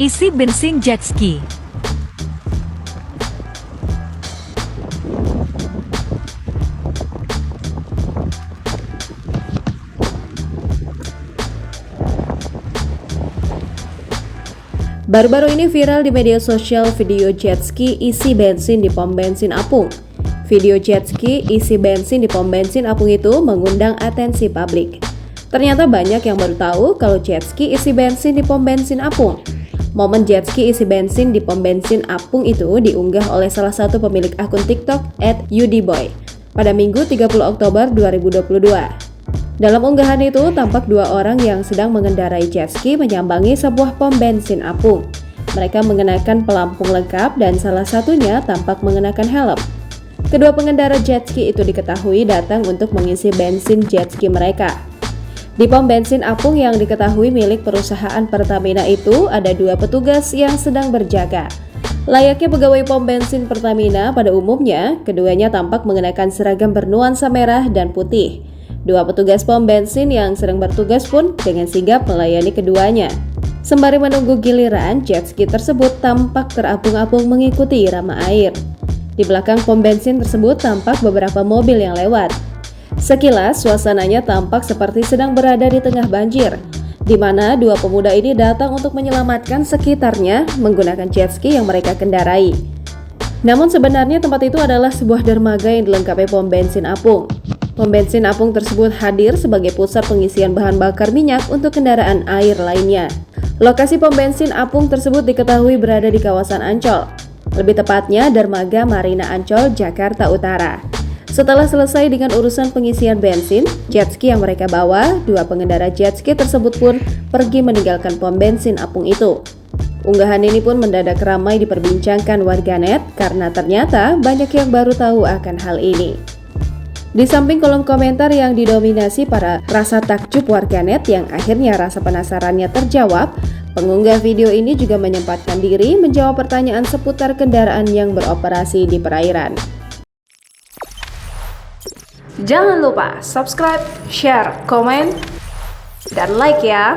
Isi bensin jet ski. Baru-baru ini viral di media sosial video jet ski isi bensin di pom bensin Apung. Video jet ski isi bensin di pom bensin Apung itu mengundang atensi publik. Ternyata banyak yang baru tahu kalau jet ski isi bensin di pom bensin Apung. Momen jet ski isi bensin di pom bensin Apung itu diunggah oleh salah satu pemilik akun TikTok @udiboy pada Minggu 30 Oktober 2022. Dalam unggahan itu, tampak dua orang yang sedang mengendarai jet ski menyambangi sebuah pom bensin Apung. Mereka mengenakan pelampung lengkap dan salah satunya tampak mengenakan helm. Kedua pengendara jet ski itu diketahui datang untuk mengisi bensin jet ski mereka. Di pom bensin Apung yang diketahui milik perusahaan Pertamina itu, ada dua petugas yang sedang berjaga. Layaknya pegawai pom bensin Pertamina pada umumnya, keduanya tampak mengenakan seragam bernuansa merah dan putih. Dua petugas pom bensin yang sedang bertugas pun dengan sigap melayani keduanya. Sembari menunggu giliran, jet ski tersebut tampak terapung-apung mengikuti irama air. Di belakang pom bensin tersebut tampak beberapa mobil yang lewat. Sekilas, suasananya tampak seperti sedang berada di tengah banjir, di mana dua pemuda ini datang untuk menyelamatkan sekitarnya menggunakan jet ski yang mereka kendarai. Namun sebenarnya tempat itu adalah sebuah dermaga yang dilengkapi pom bensin Apung. Pom bensin Apung tersebut hadir sebagai pusat pengisian bahan bakar minyak untuk kendaraan air lainnya. Lokasi pom bensin Apung tersebut diketahui berada di kawasan Ancol, lebih tepatnya dermaga Marina Ancol, Jakarta Utara. Setelah selesai dengan urusan pengisian bensin, jet ski yang mereka bawa, dua pengendara jet ski tersebut pun pergi meninggalkan pom bensin Apung itu. Unggahan ini pun mendadak ramai diperbincangkan warganet karena ternyata banyak yang baru tahu akan hal ini. Di samping kolom komentar yang didominasi para rasa takjub warganet yang akhirnya rasa penasarannya terjawab, pengunggah video ini juga menyempatkan diri menjawab pertanyaan seputar kendaraan yang beroperasi di perairan. Jangan lupa subscribe, share, komen, dan like ya!